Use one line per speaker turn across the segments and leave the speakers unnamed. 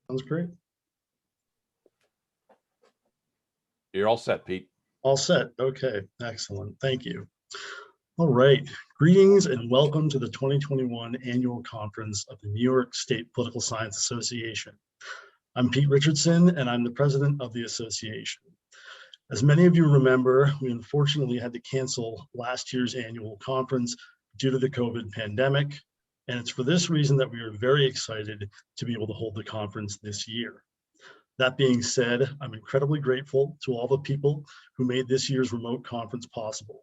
Sounds great.
You're all set, Pete.
All set. Okay, excellent. Thank you. All right. Greetings and welcome to the 2021 annual conference of the New York State Political Science Association. I'm Pete Richardson, and I'm the president of the association. As many of you remember, we unfortunately had to cancel last year's annual conference due to the COVID pandemic, and it's for this reason that we are very excited to be able to hold the conference this year. That being said, I'm incredibly grateful to all the people who made this year's remote conference possible.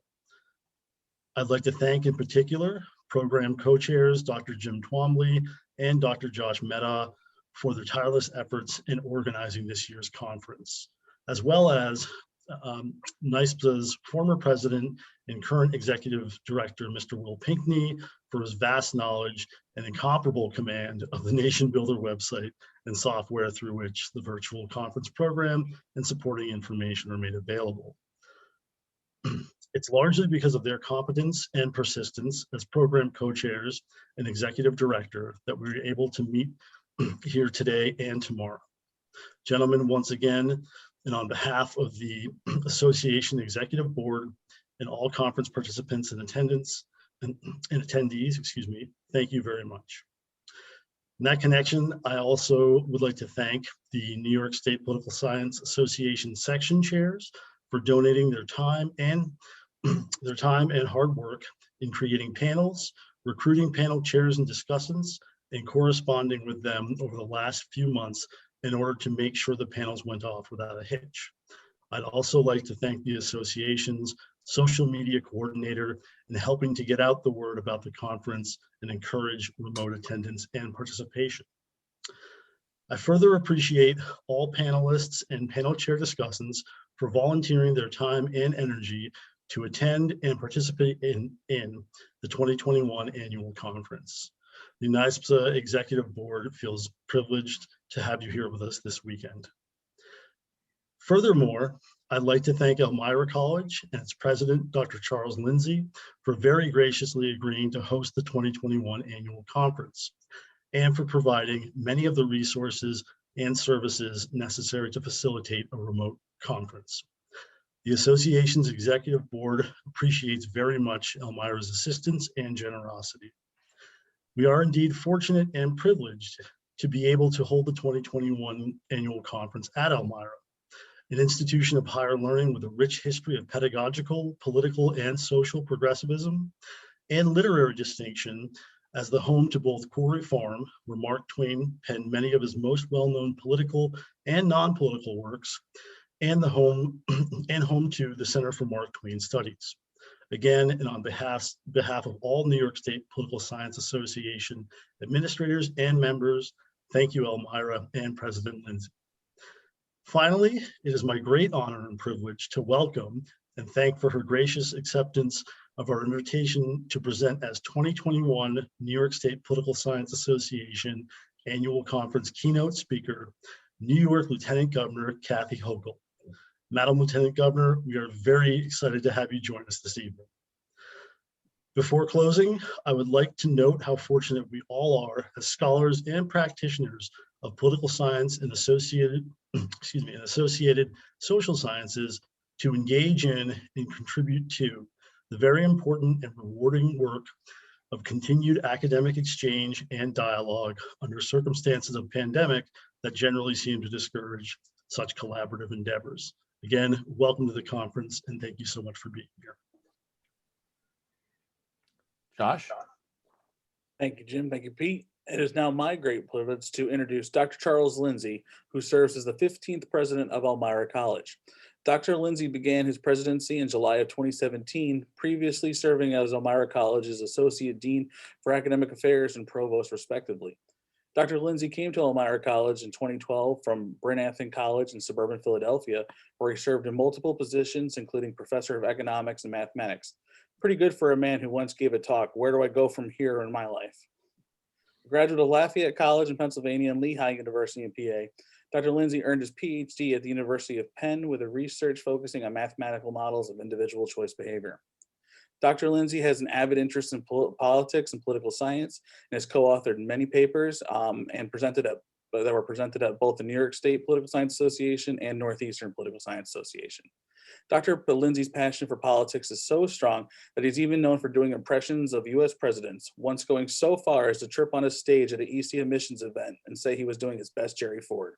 I'd like to thank in particular program co-chairs Dr. Jim Twombly and Dr. Josh Mehta for their tireless efforts in organizing this year's conference, as well as NYSPSA's former president and current executive director, Mr. Will Pinkney, for his vast knowledge and incomparable command of the Nation Builder website and software through which the virtual conference program and supporting information are made available. It's largely because of their competence and persistence as program co-chairs and executive director that we were able to meet here today and tomorrow. Gentlemen, once again, and on behalf of the association executive board and all conference participants and attendants and attendees, excuse me, thank you very much. In that connection, I also would like to thank the New York State Political Science Association section chairs for donating their time and hard work in creating panels, recruiting panel chairs and discussants, and corresponding with them over the last few months in order to make sure the panels went off without a hitch. I'd also like to thank the association's social media coordinator in helping to get out the word about the conference and encourage remote attendance and participation. I further appreciate all panelists and panel chair discussants for volunteering their time and energy to attend and participate in the 2021 annual conference. The NYSPSA Executive Board feels privileged to have you here with us this weekend. Furthermore, I'd like to thank Elmira College and its president, Dr. Charles Lindsay, for very graciously agreeing to host the 2021 annual conference and for providing many of the resources and services necessary to facilitate a remote conference. The association's executive board appreciates very much Elmira's assistance and generosity. We are indeed fortunate and privileged to be able to hold the 2021 annual conference at Elmira, an institution of higher learning with a rich history of pedagogical, political, and social progressivism, and literary distinction as the home to both Quarry Farm, where Mark Twain penned many of his most well-known political and non-political works, and home to the Center for Mark Twain Studies. Again, and on behalf of all New York State Political Science Association administrators and members, thank you, Elmira and President Lindsay. Finally, it is my great honor and privilege to welcome and thank for her gracious acceptance of our invitation to present as 2021 New York State Political Science Association Annual Conference keynote speaker, New York Lieutenant Governor Kathy Hochul. Madam Lieutenant Governor, we are very excited to have you join us this evening. Before closing, I would like to note how fortunate we all are as scholars and practitioners of political science and associated social sciences to engage in and contribute to the very important and rewarding work of continued academic exchange and dialogue under circumstances of pandemic that generally seem to discourage such collaborative endeavors. Again, welcome to the conference and thank you so much for being here.
Josh?
Thank you, Jim. Thank you, Pete. It is now my great privilege to introduce Dr. Charles Lindsay, who serves as the 15th president of Elmira College. Dr. Lindsay began his presidency in July of 2017, previously serving as Elmira College's Associate Dean for Academic Affairs and Provost, respectively. Dr. Lindsay came to Elmira College in 2012 from Bryn Athyn College in suburban Philadelphia, where he served in multiple positions, including Professor of Economics and Mathematics. Pretty good for a man who once gave a talk, "Where do I go from here in my life?" A graduate of Lafayette College in Pennsylvania and Lehigh University in PA, Dr. Lindsay earned his PhD at the University of Penn with a research focusing on mathematical models of individual choice behavior. Dr. Lindsay has an avid interest in politics and political science and has co-authored many papers and presented at that were presented at both the New York State Political Science Association and Northeastern Political Science Association. Dr. Lindsay's passion for politics is so strong that he's even known for doing impressions of US presidents, once going so far as to trip on a stage at an EC admissions event and say he was doing his best Jerry Ford.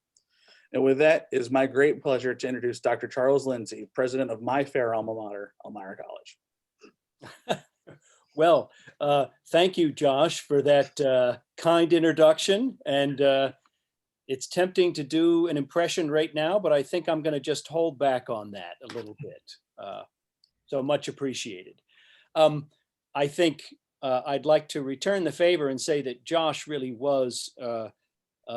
And with that, it is my great pleasure to introduce Dr. Charles Lindsay, president of my fair alma mater, Elmira College.
Well, thank you, Josh, for that kind introduction. And it's tempting to do an impression right now, but I think I'm going to just hold back on that a little bit. So much appreciated. I think I'd like to return the favor and say that Josh really was,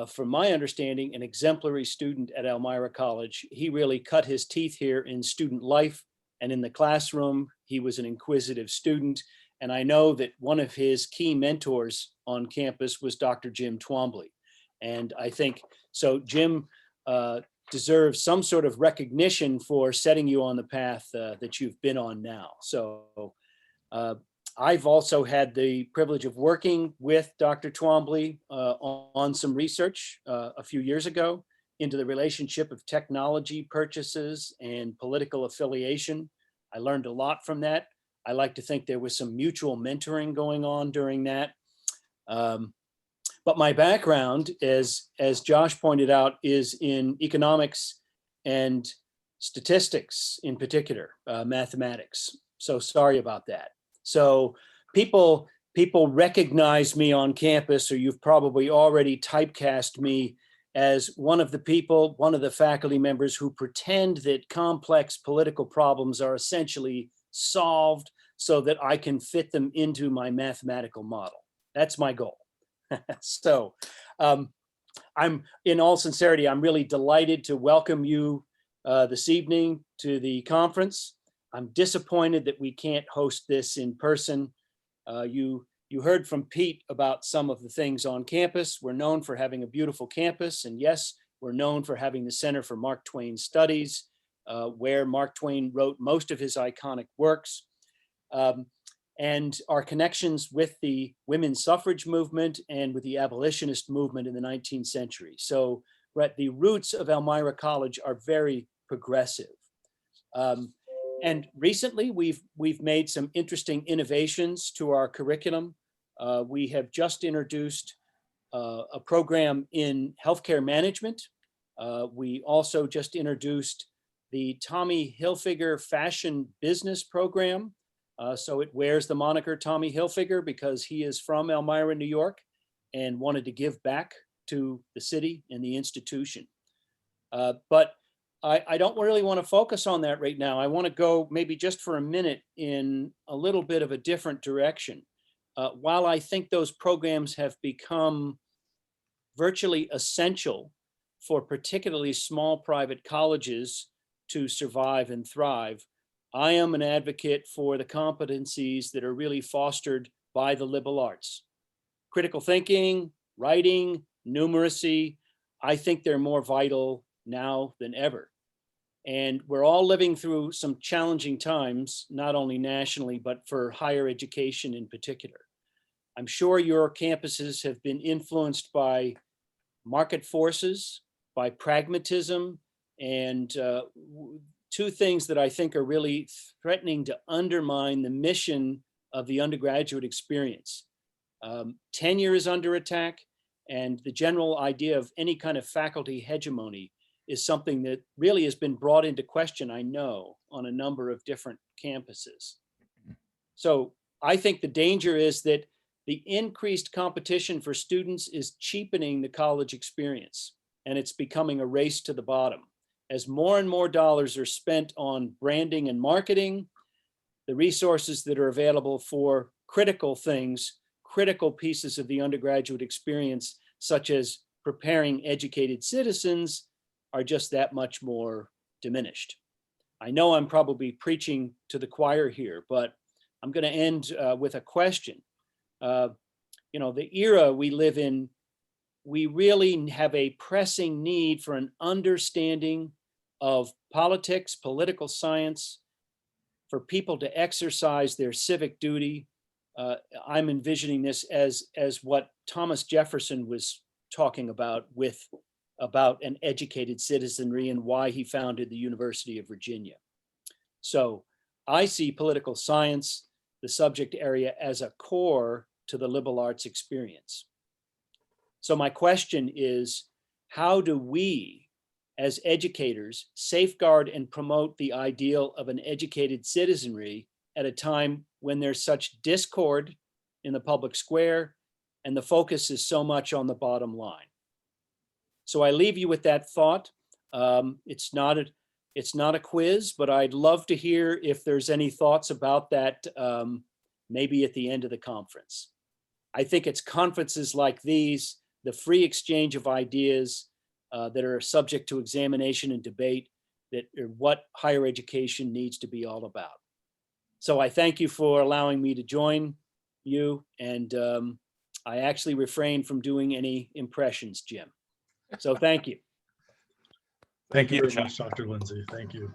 from my understanding, an exemplary student at Elmira College. He really cut his teeth here in student life and in the classroom. He was an inquisitive student. And I know that one of his key mentors on campus was Dr. Jim Twombly. And I think, so Jim deserves some sort of recognition for setting you on the path that you've been on now. So I've also had the privilege of working with Dr. Twombly on some research a few years ago into the relationship of technology purchases and political affiliation. I learned a lot from that. I like to think there was some mutual mentoring going on during that. But my background, as Josh pointed out, is in economics and statistics in particular, mathematics. So sorry about that. So people recognize me on campus, or you've probably already typecast me as one of the faculty members who pretend that complex political problems are essentially solved so that I can fit them into my mathematical model. That's my goal. So I'm, in all sincerity, I'm really delighted to welcome you this evening to the conference. I'm disappointed that we can't host this in person. You heard from Pete about some of the things on campus. We're known for having a beautiful campus. And yes, we're known for having the Center for Mark Twain Studies, where Mark Twain wrote most of his iconic works. And our connections with the women's suffrage movement and with the abolitionist movement in the 19th century. So the roots of Elmira College are very progressive. And recently we've made some interesting innovations to our curriculum. We have just introduced a program in healthcare management. We also just introduced the Tommy Hilfiger Fashion Business Program. So it wears the moniker Tommy Hilfiger because he is from Elmira, New York, and wanted to give back to the city and the institution. But I don't really want to focus on that right now. I want to go maybe just for a minute in a little bit of a different direction. While I think those programs have become virtually essential for particularly small private colleges to survive and thrive, I am an advocate for the competencies that are really fostered by the liberal arts. Critical thinking, writing, numeracy, I think they're more vital now than ever. And we're all living through some challenging times, not only nationally, but for higher education in particular. I'm sure your campuses have been influenced by market forces, by pragmatism, and two things that I think are really threatening to undermine the mission of the undergraduate experience. Tenure is under attack, and the general idea of any kind of faculty hegemony is something that really has been brought into question, I know, on a number of different campuses. So I think the danger is that the increased competition for students is cheapening the college experience, and it's becoming a race to the bottom. As more and more dollars are spent on branding and marketing, the resources that are available for critical things, critical pieces of the undergraduate experience, such as preparing educated citizens, are just that much more diminished. I know I'm probably preaching to the choir here, but I'm going to end with a question. The era we live in, we really have a pressing need for an understanding of politics, political science, for people to exercise their civic duty. I'm envisioning this as what Thomas Jefferson was talking about an educated citizenry and why he founded the University of Virginia. So I see political science, the subject area, as a core to the liberal arts experience. So my question is, how do we, as educators, safeguard and promote the ideal of an educated citizenry at a time when there's such discord in the public square and the focus is so much on the bottom line? So I leave you with that thought. It's not a quiz, but I'd love to hear if there's any thoughts about that, maybe at the end of the conference. I think it's conferences like these, the free exchange of ideas that are subject to examination and debate, that are what higher education needs to be all about. So I thank you for allowing me to join you, and I actually refrained from doing any impressions, Jim. So thank you.
Thank you,
very
Chuck.
much, Dr. Lindsay. Thank you.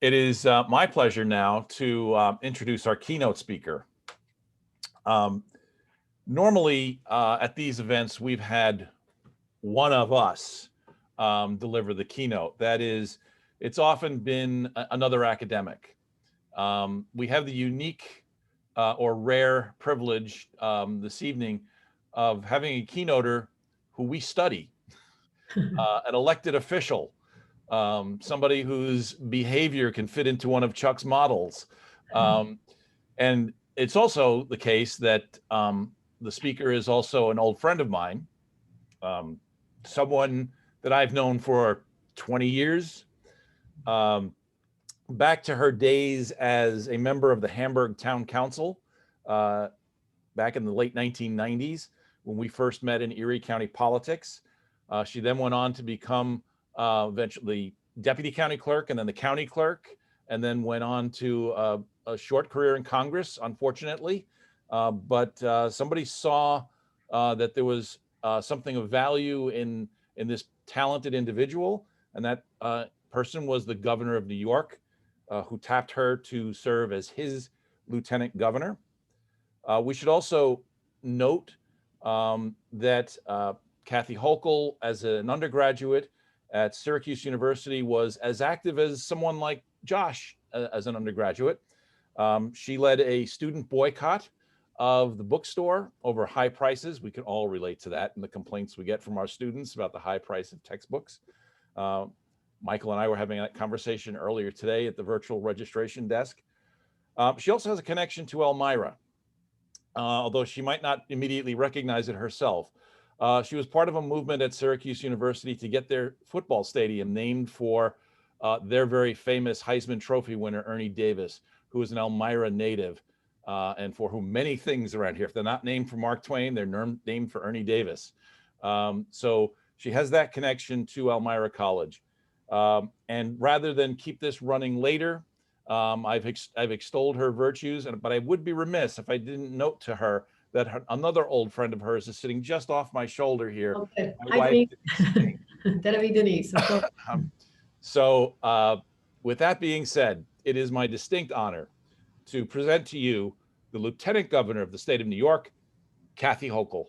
It is my pleasure now to introduce our keynote speaker. Normally at these events, we've had one of us deliver the keynote. That is, it's often been another academic. We have the unique or rare privilege this evening of having a keynoter who we study, an elected official, somebody whose behavior can fit into one of Chuck's models. And it's also the case that the speaker is also an old friend of mine, someone that I've known for 20 years, back to her days as a member of the Hamburg Town Council back in the late 1990s when we first met in Erie County politics. She then went on to become eventually deputy county clerk and then the county clerk, and then went on to a short career in Congress, unfortunately. But somebody saw that there was something of value in this talented individual, and that person was the governor of New York, who tapped her to serve as his lieutenant governor. We should also note that Kathy Hochul, as an undergraduate at Syracuse University, was as active as someone like Josh as an undergraduate. She led a student boycott of the bookstore over high prices. We can all relate to that and the complaints we get from our students about the high price of textbooks. Michael and I were having that conversation earlier today at the virtual registration desk. She also has a connection to Elmira, although she might not immediately recognize it herself. She was part of a movement at Syracuse University to get their football stadium named for their very famous Heisman Trophy winner, Ernie Davis, who is an Elmira native, and for whom many things around here, if they're not named for Mark Twain, they're named for Ernie Davis. So she has that connection to Elmira College. And rather than keep this running later, I've extolled her virtues, but I would be remiss if I didn't note to her that another old friend of hers is sitting just off my shoulder here.
Okay.
My wife, Denise.
That'll be Denise. Of course.
So with that being said, it is my distinct honor to present to you the Lieutenant Governor of the state of New York, Kathy Hochul.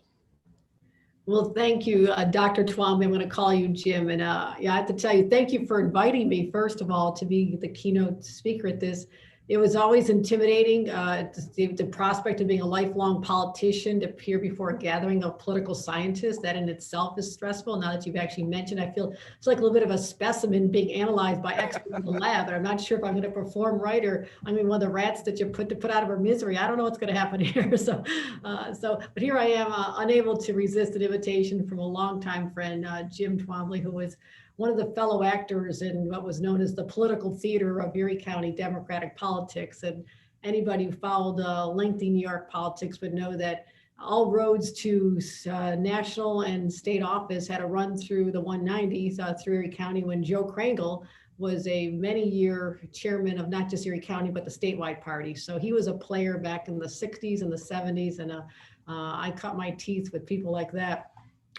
Well, thank you, Dr. Twombly. I'm going to call you Jim. And yeah, I have to tell you, thank you for inviting me, first of all, to be the keynote speaker at this. It was always intimidating, the prospect of being a lifelong politician to appear before a gathering of political scientists. That in itself is stressful. Now that you've actually mentioned, I feel it's like a little bit of a specimen being analyzed by experts in the lab. And I'm not sure if I'm going to perform right, or I'm one of the rats that you put out of her misery. I don't know what's going to happen here. But here I am, unable to resist an invitation from a longtime friend, Jim Twombly, who was one of the fellow actors in what was known as the political theater of Erie County Democratic politics. And anybody who followed lengthy New York politics would know that all roads to national and state office had to run through the 190s through Erie County, when Joe Krangle was a many-year chairman of not just Erie County, but the statewide party. So he was a player back in the 60s and the 70s, and I cut my teeth with people like that.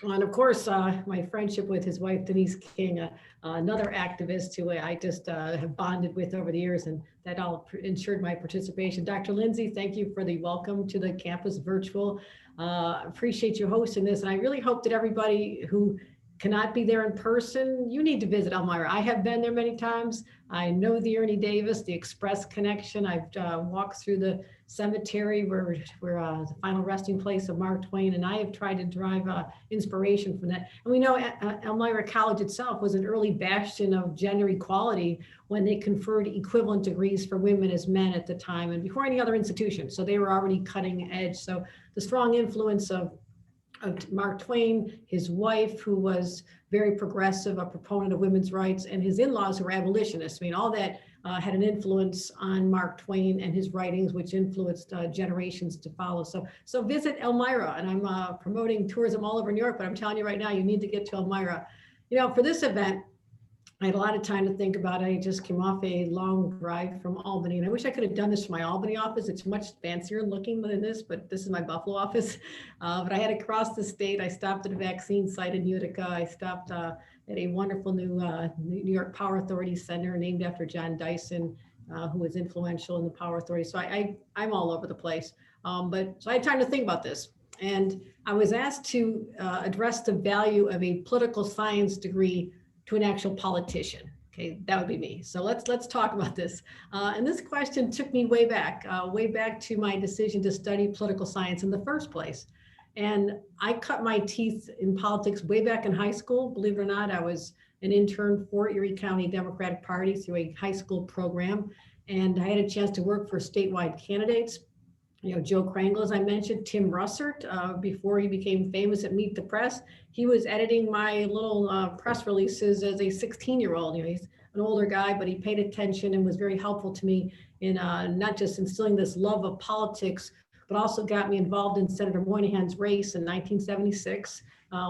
And of course, my friendship with his wife, Denise King, another activist who I just have bonded with over the years, and that all ensured my participation. Dr. Lindsay, thank you for the welcome to the campus virtual. Appreciate you hosting this, and I really hope that everybody who cannot be there in person, you need to visit Elmira. I have been there many times. I know the Ernie Davis, the Express connection. I've walked through the cemetery where the final resting place of Mark Twain, and I have tried to derive inspiration from that. And we know Elmira College itself was an early bastion of gender equality when they conferred equivalent degrees for women as men at the time, and before any other institution. So they were already cutting edge. So the strong influence of Mark Twain, his wife, who was very progressive, a proponent of women's rights, and his in-laws who were abolitionists. I mean, all that had an influence on Mark Twain and his writings, which influenced generations to follow. So visit Elmira, and I'm promoting tourism all over New York, but I'm telling you right now, you need to get to Elmira. You know, for this event, I had a lot of time to think about it. I just came off a long drive from Albany, and I wish I could have done this from my Albany office. It's much fancier looking than this, but this is my Buffalo office. But I had to cross the state. I stopped at a vaccine site in Utica. I stopped at a wonderful new New York Power Authority Center named after John Dyson, who was influential in the Power Authority. So I'm all over the place. So I had time to think about this. And I was asked to address the value of a political science degree to an actual politician. Okay, that would be me. So let's talk about this. And this question took me way back to my decision to study political science in the first place. And I cut my teeth in politics way back in high school. Believe it or not, I was an intern for Erie County Democratic Party through a high school program. And I had a chance to work for statewide candidates. You know, Joe Krangle, as I mentioned, Tim Russert, before he became famous at Meet the Press, he was editing my little press releases as a 16-year-old. You know, he's an older guy, but he paid attention and was very helpful to me in not just instilling this love of politics, but also got me involved in Senator Moynihan's race in 1976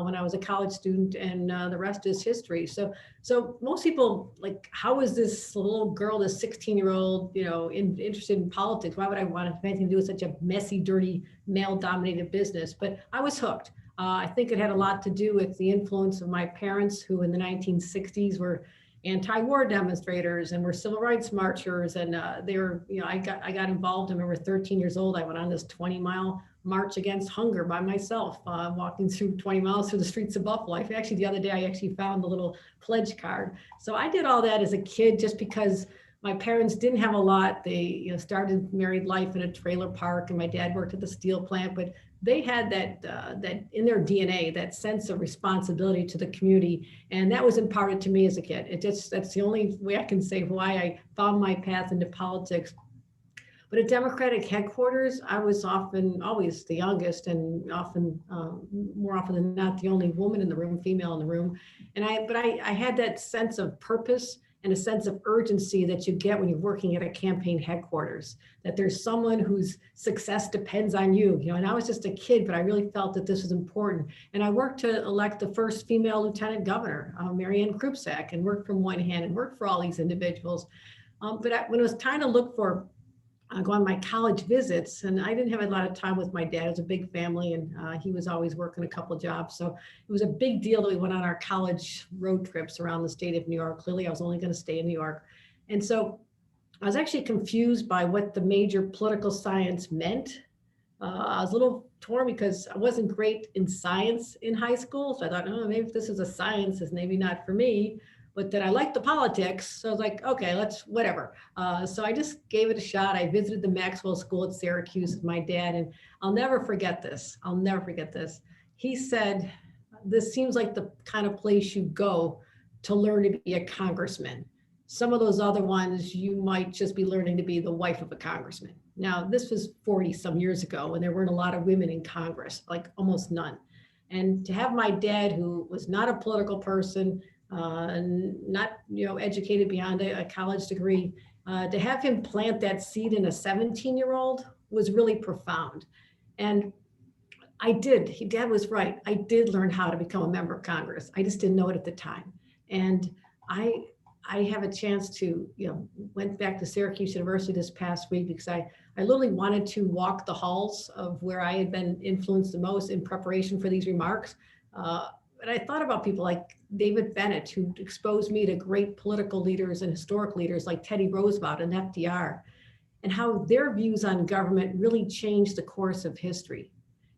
when I was a college student, and the rest is history. So most people like, how is this little girl, this 16-year-old, you know, interested in politics? Why would I want to have anything to do with such a messy, dirty, male-dominated business? But I was hooked. I think it had a lot to do with the influence of my parents, who in the 1960s were anti-war demonstrators and were civil rights marchers, and they were, you know, I got involved. I remember 13 years old, I went on this 20-mile march against hunger by myself, walking through 20 miles through the streets of Buffalo. The other day, I actually found the little pledge card. So I did all that as a kid just because my parents didn't have a lot. They, you know, started married life in a trailer park, and my dad worked at the steel plant, but they had that in their DNA, that sense of responsibility to the community. And that was imparted to me as a kid. That's the only way I can say why I found my path into politics. But at Democratic headquarters, I was always the youngest, and often, more often than not, the only woman in the room, female in the room. And I had that sense of purpose and a sense of urgency that you get when you're working at a campaign headquarters, that there's someone whose success depends on you. You know, and I was just a kid, but I really felt that this was important. And I worked to elect the first female lieutenant governor, Marianne Krupczak, and worked for Moynihan and worked for all these individuals. But when it was time to look for go on my college visits, and I didn't have a lot of time with my dad. It was a big family, and he was always working a couple of jobs. So it was a big deal that we went on our college road trips around the state of New York. Clearly, I was only going to stay in New York. And so I was actually confused by what the major political science meant. I was a little torn because I wasn't great in science in high school. So I thought, oh, maybe if this is a science, it's maybe not for me. But then I liked the politics. So I was like, okay, whatever. So I just gave it a shot. I visited the Maxwell School at Syracuse with my dad, and I'll never forget this. He said, this seems like the kind of place you go to learn to be a congressman. Some of those other ones, you might just be learning to be the wife of a congressman. Now, this was 40 some years ago, and there weren't a lot of women in Congress, like almost none. And to have my dad, who was not a political person, not, you know, educated beyond a college degree, to have him plant that seed in a 17-year-old was really profound. And Dad was right. I did learn how to become a member of Congress. I just didn't know it at the time. And I have a chance to, you know, went back to Syracuse University this past week because I literally wanted to walk the halls of where I had been influenced the most in preparation for these remarks. And I thought about people like David Bennett, who exposed me to great political leaders and historic leaders like Teddy Roosevelt and FDR, and how their views on government really changed the course of history,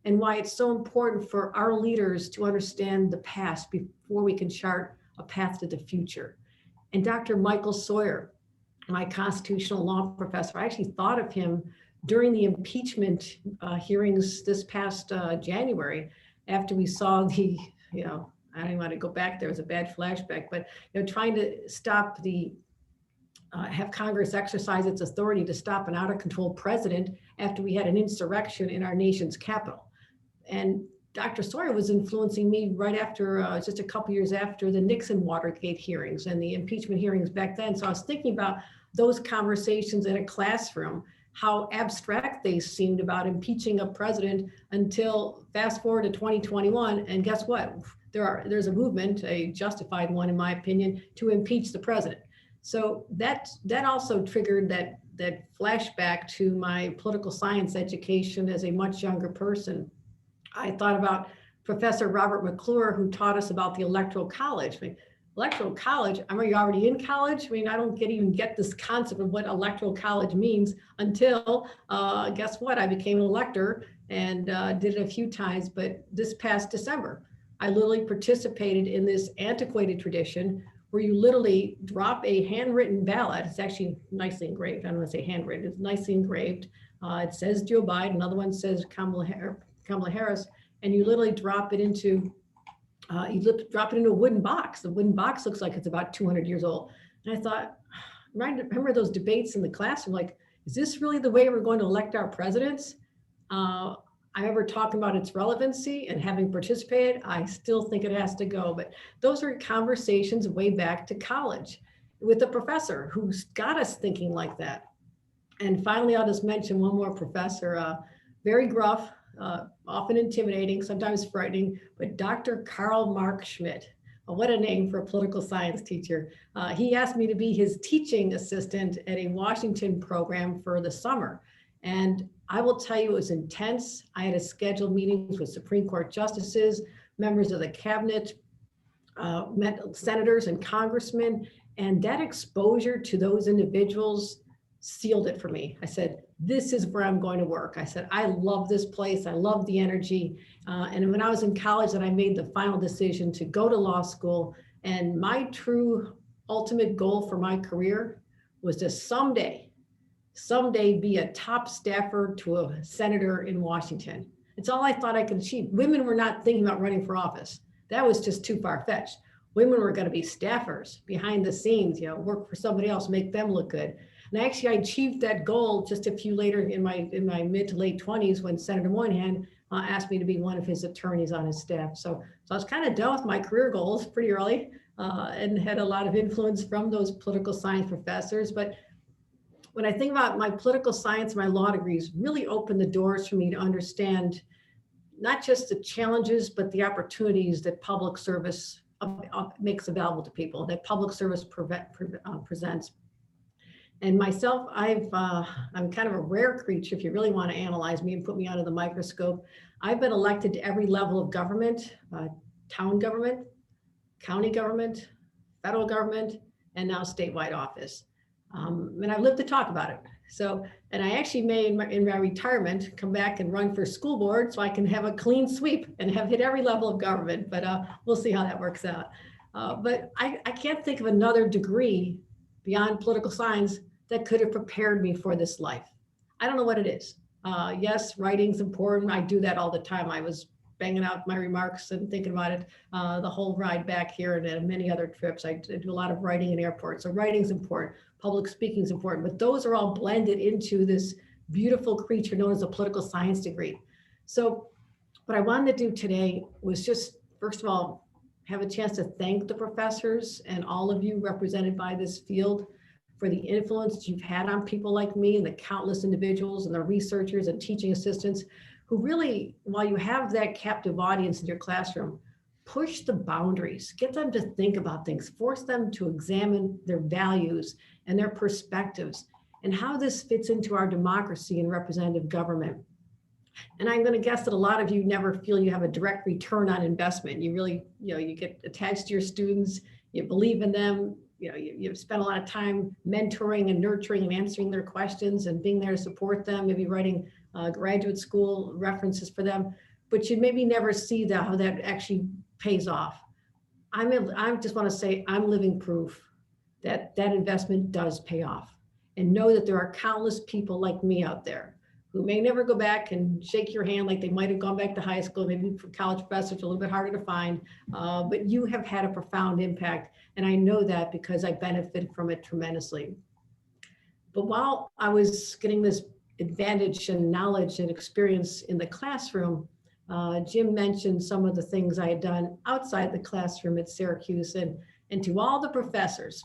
and why it's so important for our leaders to understand the past before we can chart a path to the future. And Dr. Michael Sawyer, my constitutional law professor, I actually thought of him during the impeachment hearings this past January, after we saw the, I don't even want to go back there, it was a bad flashback, but trying to stop have Congress exercise its authority to stop an out of control president after we had an insurrection in our nation's capital. And Dr. Sawyer was influencing me right after, just a couple years after the Nixon Watergate hearings and the impeachment hearings back then. So I was thinking about those conversations in a classroom, how abstract they seemed about impeaching a president, until fast forward to 2021. And guess what? There's a movement, a justified one in my opinion, to impeach the president. So that also triggered that flashback to my political science education as a much younger person. I thought about Professor Robert McClure, who taught us about the Electoral College. I mean, Electoral College, are you already in college? I mean, I don't even get this concept of what Electoral College means until, guess what? I became an elector and did it a few times, but this past December, I literally participated in this antiquated tradition where you literally drop a handwritten ballot. It's actually nicely engraved. I don't want to say handwritten, it's nicely engraved. It says Joe Biden, another one says Kamala Harris, and you literally drop it into a wooden box. The wooden box looks like it's about 200 years old. And I thought, remember those debates in the classroom, like, is this really the way we're going to elect our presidents? I remember talking about its relevancy, and having participated, I still think it has to go. But those are conversations way back to college with a professor who's got us thinking like that. And finally, I'll just mention one more professor, very gruff, often intimidating, sometimes frightening, but Dr. Karl Mark Schmidt. What a name for a political science teacher. He asked me to be his teaching assistant at a Washington program for the summer. And I will tell you, it was intense. I had to schedule meetings with Supreme Court justices, members of the cabinet, senators and congressmen, and that exposure to those individuals sealed it for me. I said, this is where I'm going to work. I said, I love this place. I love the energy. And when I was in college, then I made the final decision to go to law school. And my true ultimate goal for my career was to someday be a top staffer to a senator in Washington. It's all I thought I could achieve. Women were not thinking about running for office. That was just too far-fetched. Women were going to be staffers behind the scenes, work for somebody else, make them look good. And actually, I achieved that goal just a few later in my mid to late 20s, when Senator Moynihan asked me to be one of his attorneys on his staff. So I was kind of done with my career goals pretty early, and had a lot of influence from those political science professors. But when I think about my political science, my law degrees really opened the doors for me to understand not just the challenges, but the opportunities that public service makes available to people, that public service presents. And myself, I'm kind of a rare creature if you really want to analyze me and put me under the microscope. I've been elected to every level of government, town government, county government, federal government, and now statewide office. And I've lived to talk about it. So, and I actually may, in my retirement, come back and run for school board so I can have a clean sweep and have hit every level of government, but we'll see how that works out. But I can't think of another degree beyond political science that could have prepared me for this life. I don't know what it is. Yes, writing's important. I do that all the time. I was banging out my remarks and thinking about it the whole ride back here, and many other trips. I do a lot of writing in airports. So writing's important, public speaking's important, but those are all blended into this beautiful creature known as a political science degree. So what I wanted to do today was just, first of all, have a chance to thank the professors and all of you represented by this field for the influence you've had on people like me, and the countless individuals and the researchers and teaching assistants who really, while you have that captive audience in your classroom, push the boundaries, get them to think about things, force them to examine their values and their perspectives, and how this fits into our democracy and representative government. And I'm going to guess that a lot of you never feel you have a direct return on investment. You really, you get attached to your students, you believe in them, you've spent a lot of time mentoring and nurturing and answering their questions and being there to support them, maybe writing graduate school references for them, but you maybe never see how that actually pays off. I just want to say I'm living proof that that investment does pay off, and know that there are countless people like me out there who may never go back and shake your hand like they might have gone back to high school. Maybe for college professors, a little bit harder to find, but you have had a profound impact. And I know that because I benefited from it tremendously. But while I was getting this advantage and knowledge and experience in the classroom, Jim mentioned some of the things I had done outside the classroom at Syracuse, and to all the professors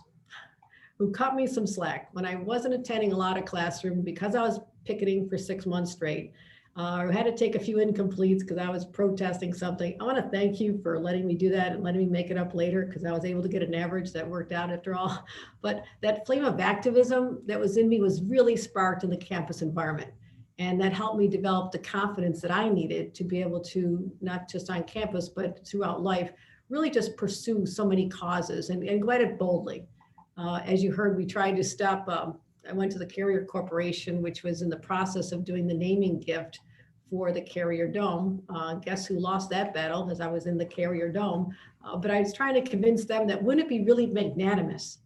who cut me some slack when I wasn't attending a lot of classroom because I was picketing for 6 months straight. I had to take a few incompletes because I was protesting something. I want to thank you for letting me do that and letting me make it up later, because I was able to get an average that worked out after all. But that flame of activism that was in me was really sparked in the campus environment. And that helped me develop the confidence that I needed to be able to, not just on campus, but throughout life, really just pursue so many causes and go at it boldly. As you heard, we tried to stop, I went to the Carrier Corporation, which was in the process of doing the naming gift for the Carrier Dome. Guess who lost that battle, as I was in the Carrier Dome. But I was trying to convince them that wouldn't it be really magnanimous?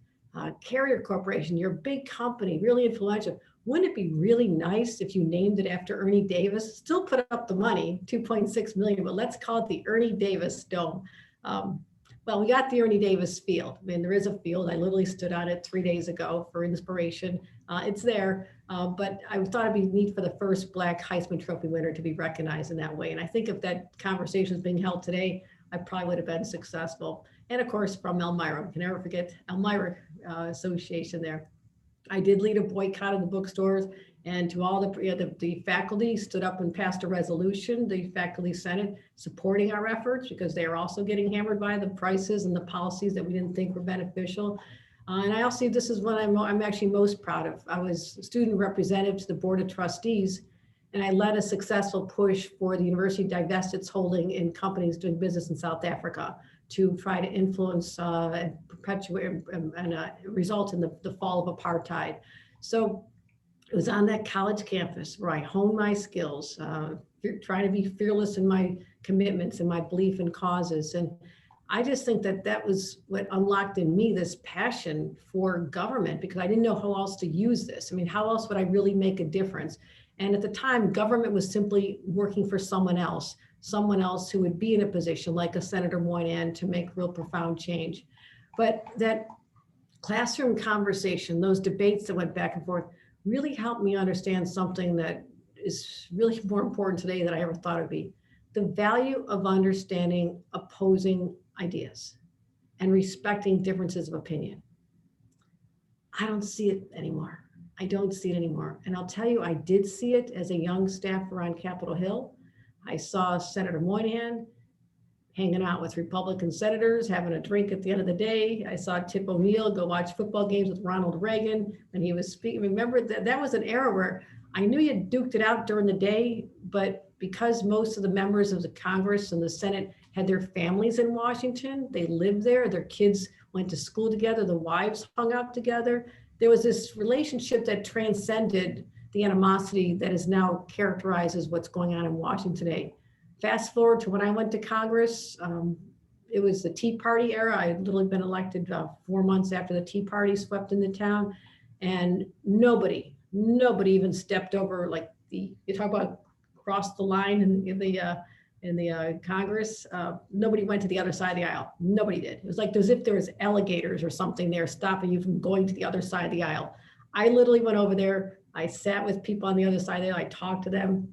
Carrier Corporation, you're a big company, really influential. Wouldn't it be really nice if you named it after Ernie Davis? Still put up the money, 2.6 million, but let's call it the Ernie Davis Dome. Well, we got the Ernie Davis field. I mean, there is a field. I literally stood on it 3 days ago for inspiration. It's there, but I thought it'd be neat for the first Black Heisman Trophy winner to be recognized in that way. And I think if that conversation is being held today, I probably would have been successful. And of course, from Elmira, we can never forget Elmira Association there. I did lead a boycott of the bookstores, and to all the faculty stood up and passed a resolution, the faculty senate, supporting our efforts, because they are also getting hammered by the prices and the policies that we didn't think were beneficial. And I also, this is what I'm actually most proud of. I was student representative to the Board of Trustees, and I led a successful push for the university to divest its holding in companies doing business in South Africa to try to influence and perpetuate and result in the fall of apartheid. So it was on that college campus where I honed my skills, trying to be fearless in my commitments and my belief in causes. And I just think that that was what unlocked in me this passion for government, because I didn't know how else to use this. I mean, how else would I really make a difference? And at the time, government was simply working for someone else who would be in a position like a Senator Moynihan to make real profound change. But that classroom conversation, those debates that went back and forth, really helped me understand something that is really more important today than I ever thought it'd be: the value of understanding opposing ideas and respecting differences of opinion. I don't see it anymore. I don't see it anymore. And I'll tell you, I did see it as a young staffer on Capitol Hill. I saw Senator Moynihan hanging out with Republican senators, having a drink at the end of the day. I saw Tip O'Neill go watch football games with Ronald Reagan when he was speaking. Remember that was an era where I knew you duked it out during the day, but because most of the members of the Congress and the Senate had their families in Washington, they lived there, their kids went to school together, the wives hung out together. There was this relationship that transcended the animosity that is now characterizes what's going on in Washington today. Fast forward to when I went to Congress, it was the Tea Party era. I had literally been elected 4 months after the Tea Party swept into town, and nobody even stepped over, like, you talk about cross the line in the Congress. Nobody went to the other side of the aisle. Nobody did. It was like as if there was alligators or something there stopping you from going to the other side of the aisle. I literally went over there. I sat with people on the other side of the aisle. I talked to them,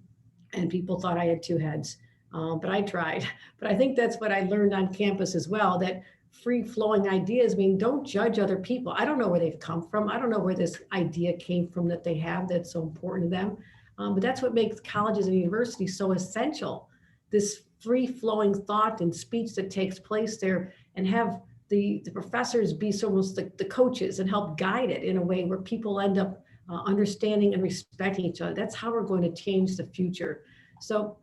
and people thought I had two heads. But I tried. But I think that's what I learned on campus as well, that free-flowing ideas, I mean, don't judge other people. I don't know where they've come from. I don't know where this idea came from that they have that's so important to them. But that's what makes colleges and universities so essential. This free-flowing thought and speech that takes place there, and have the professors be almost the coaches and help guide it in a way where people end up understanding and respecting each other. That's how we're going to change the future. So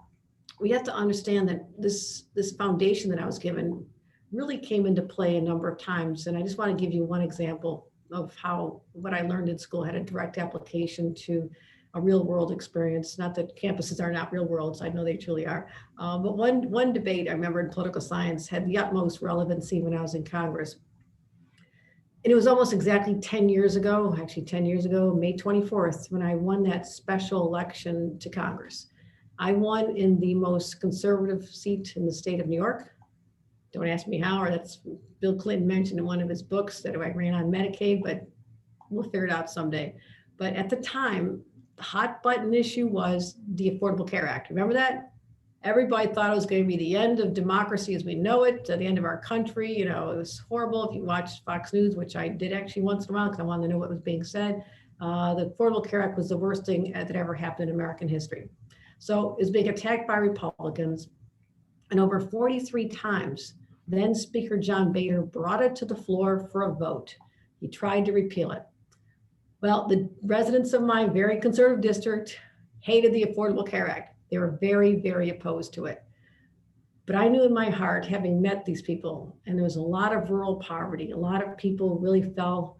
we have to understand that this foundation that I was given really came into play a number of times. And I just want to give you one example of how what I learned in school had a direct application to a real world experience. Not that campuses are not real worlds, I know they truly are. But one debate I remember in political science had the utmost relevancy when I was in Congress. And it was almost exactly 10 years ago, actually 10 years ago, May 24th, when I won that special election to Congress. I won in the most conservative seat in the state of New York. Don't ask me how, or that's Bill Clinton mentioned in one of his books that I ran on Medicaid, but we'll figure it out someday. But at the time, the hot button issue was the Affordable Care Act. Remember that? Everybody thought it was going to be the end of democracy as we know it, the end of our country. You know, it was horrible. If you watched Fox News, which I did actually once in a while because I wanted to know what was being said, the Affordable Care Act was the worst thing that ever happened in American history. So it was being attacked by Republicans. And over 43 times, then Speaker John Boehner brought it to the floor for a vote. He tried to repeal it. Well, the residents of my very conservative district hated the Affordable Care Act. They were very, very opposed to it. But I knew in my heart, having met these people, and there was a lot of rural poverty, a lot of people really fell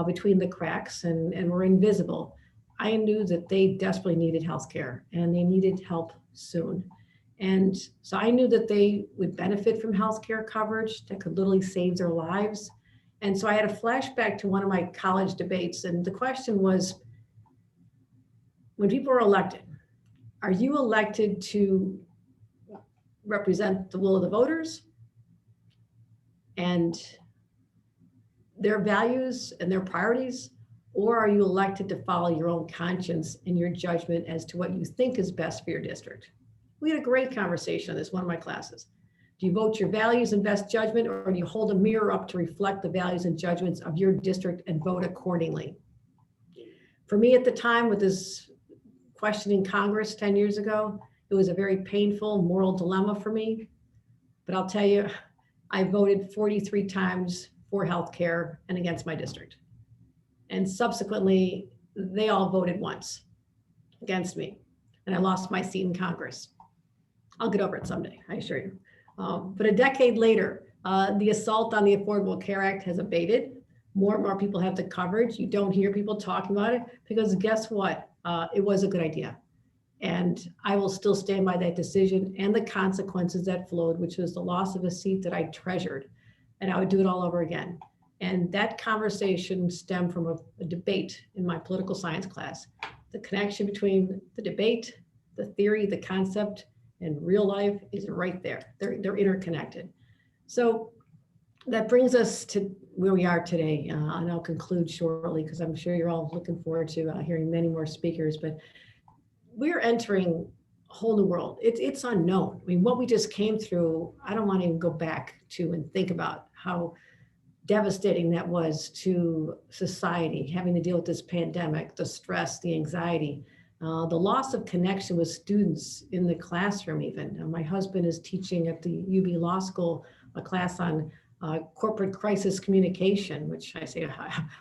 between the cracks and were invisible. I knew that they desperately needed health care and they needed help soon. And so I knew that they would benefit from health care coverage that could literally save their lives. And so I had a flashback to one of my college debates. And the question was, when people are elected, are you elected to represent the will of the voters and their values and their priorities? Or are you elected to follow your own conscience and your judgment as to what you think is best for your district? We had a great conversation on this, one of my classes. Do you vote your values and best judgment, or do you hold a mirror up to reflect the values and judgments of your district and vote accordingly? For me at the time, with this question in Congress 10 years ago, it was a very painful moral dilemma for me. But I'll tell you, I voted 43 times for healthcare and against my district. And subsequently, they all voted once against me. And I lost my seat in Congress. I'll get over it someday, I assure you. But a decade later, the assault on the Affordable Care Act has abated. More and more people have the coverage. You don't hear people talking about it because guess what? It was a good idea. And I will still stand by that decision and the consequences that flowed, which was the loss of a seat that I treasured. And I would do it all over again. And that conversation stemmed from a debate in my political science class. The connection between the debate, the theory, the concept, and real life is right there. They're interconnected. So that brings us to where we are today. And I'll conclude shortly because I'm sure you're all looking forward to hearing many more speakers. But we're entering a whole new world. It's unknown. I mean, what we just came through, I don't want to even go back to and think about how devastating that was to society, having to deal with this pandemic, the stress, the anxiety, the loss of connection with students in the classroom even. My husband is teaching at the UB Law School a class on corporate crisis communication, which I say,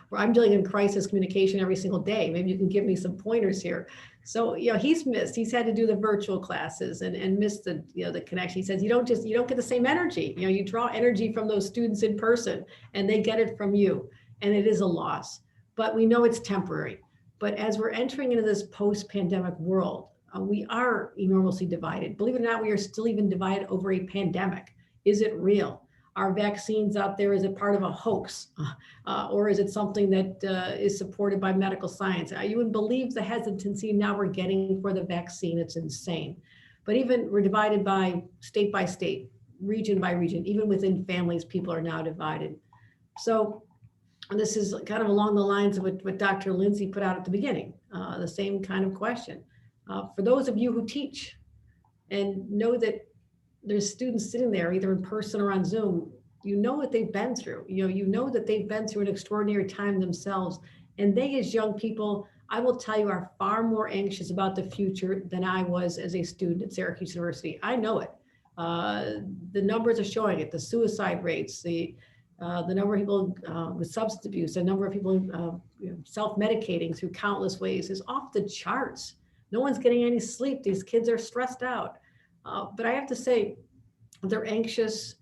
well, I'm dealing in crisis communication every single day. Maybe you can give me some pointers here. So, he's had to do the virtual classes and missed the connection. He says, you don't get the same energy. You draw energy from those students in person and they get it from you. And it is a loss, but we know it's temporary. But as we're entering into this post-pandemic world, we are enormously divided. Believe it or not, we are still even divided over a pandemic. Is it real? Are vaccines out there? Is it part of a hoax? Or is it something that is supported by medical science? You wouldn't believe the hesitancy now we're getting for the vaccine. It's insane. But even we're divided by state, region by region. Even within families, people are now divided. So this is kind of along the lines of what Dr. Lindsay put out at the beginning, the same kind of question. For those of you who teach and know that there's students sitting there either in person or on Zoom, you know what they've been through. You know that they've been through an extraordinary time themselves. And they, as young people, I will tell you, are far more anxious about the future than I was as a student at Syracuse University. I know it. The numbers are showing it, the suicide rates, the number of people with substance abuse, the number of people self-medicating through countless ways is off the charts. No one's getting any sleep. These kids are stressed out. But I have to say, they're anxious.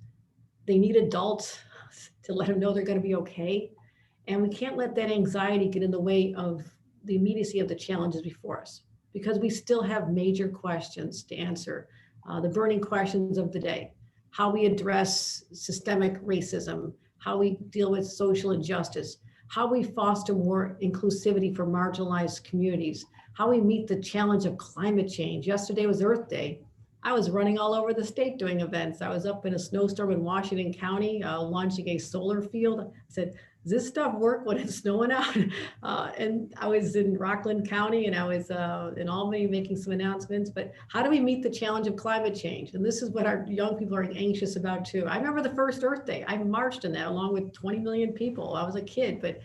They need adults to let them know they're going to be okay. And we can't let that anxiety get in the way of the immediacy of the challenges before us, because we still have major questions to answer. The burning questions of the day: how we address systemic racism, how we deal with social injustice, how we foster more inclusivity for marginalized communities, how we meet the challenge of climate change. Yesterday was Earth Day. I was running all over the state doing events. I was up in a snowstorm in Washington County, launching a solar field. I said, does this stuff work when it's snowing out? And I was in Rockland County, and I was in Albany making some announcements. But how do we meet the challenge of climate change? And this is what our young people are anxious about too. I remember the first Earth Day. I marched in that along with 20 million people. I was a kid, but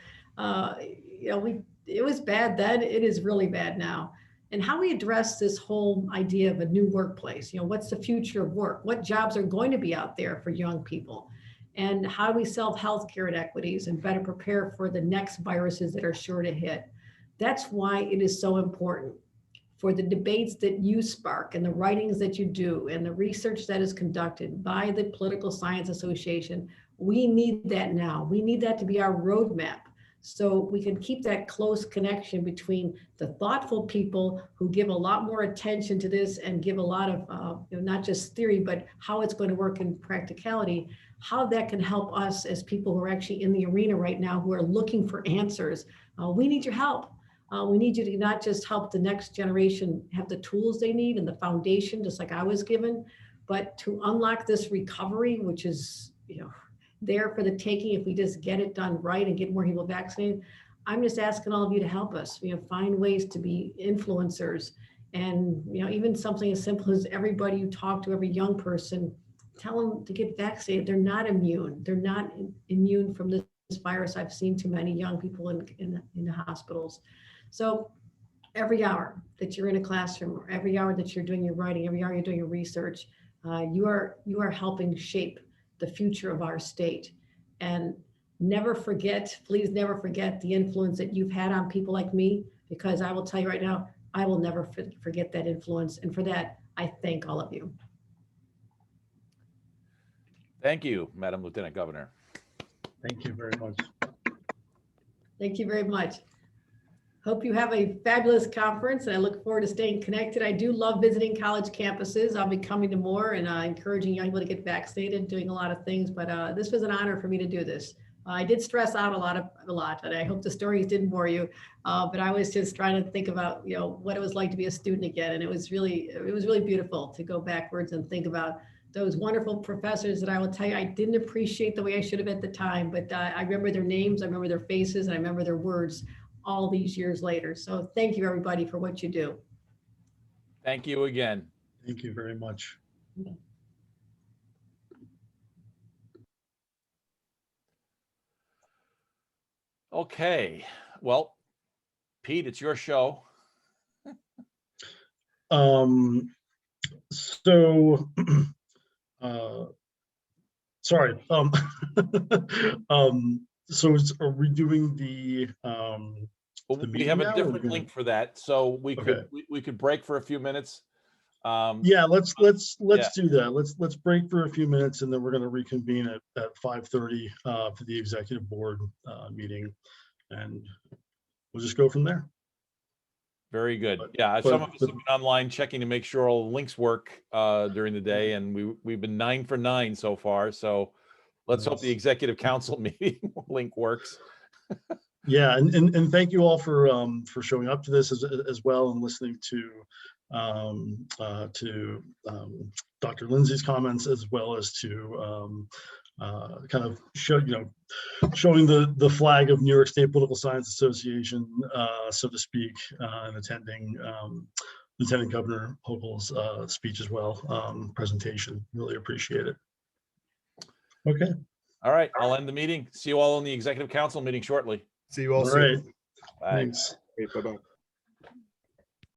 it was bad then. It is really bad now. And how we address this whole idea of a new workplace. What's the future of work? What jobs are going to be out there for young people? And how do we solve healthcare inequities and better prepare for the next viruses that are sure to hit? That's why it is so important for the debates that you spark and the writings that you do and the research that is conducted by the Political Science Association. We need that now. We need that to be our roadmap, so we can keep that close connection between the thoughtful people who give a lot more attention to this and give a lot of, not just theory, but how it's going to work in practicality, how that can help us as people who are actually in the arena right now who are looking for answers. We need your help. We need you to not just help the next generation have the tools they need and the foundation, just like I was given, but to unlock this recovery, which is, there for the taking if we just get it done right and get more people vaccinated. I'm just asking all of you to help us, find ways to be influencers. And, even something as simple as everybody you talk to, every young person, tell them to get vaccinated. They're not immune. They're not immune from this virus. I've seen too many young people in the hospitals. So every hour that you're in a classroom, or every hour that you're doing your writing, every hour you're doing your research, you are helping shape the future of our state. And never forget, please never forget the influence that you've had on people like me, because I will tell you right now, I will never forget that influence. And for that, I thank all of you.
Thank you, Madam Lieutenant Governor.
Thank you very much.
Thank you very much. Hope you have a fabulous conference, and I look forward to staying connected. I do love visiting college campuses. I'll be coming to more and encouraging young people to get vaccinated, doing a lot of things, but this was an honor for me to do this. I did stress out a lot, and I hope the stories didn't bore you, but I was just trying to think about, what it was like to be a student again. And it was really beautiful to go backwards and think about those wonderful professors that I will tell you, I didn't appreciate the way I should have at the time, but I remember their names, I remember their faces, and I remember their words all these years later. So thank you, everybody, for what you do.
Thank you again.
Thank you very much.
Okay, well, Pete, it's your show.
So, sorry. So are we doing the
We have a
now,
different link for that, so we could break for a few minutes.
Yeah, let's do that. Let's break for a few minutes, and then we're going to reconvene at 5:30 for the executive board meeting, and we'll just go from there.
Very good. Some of us have been online checking to make sure all the links work during the day, and we've been 9 for 9 so far. So let's hope the executive council meeting link works.
Yeah, and thank you all for showing up to this as well, and listening to Dr. Lindsay's comments, as well as to kind of showing the flag of New York State Political Science Association, so to speak, and attending Lieutenant Governor Hochul's speech as well, presentation. Really appreciate it. Okay.
All right, I'll end the meeting. See you all in the executive council meeting shortly.
See you all
All
soon.
right.
Bye.
Thanks.
Bye-bye.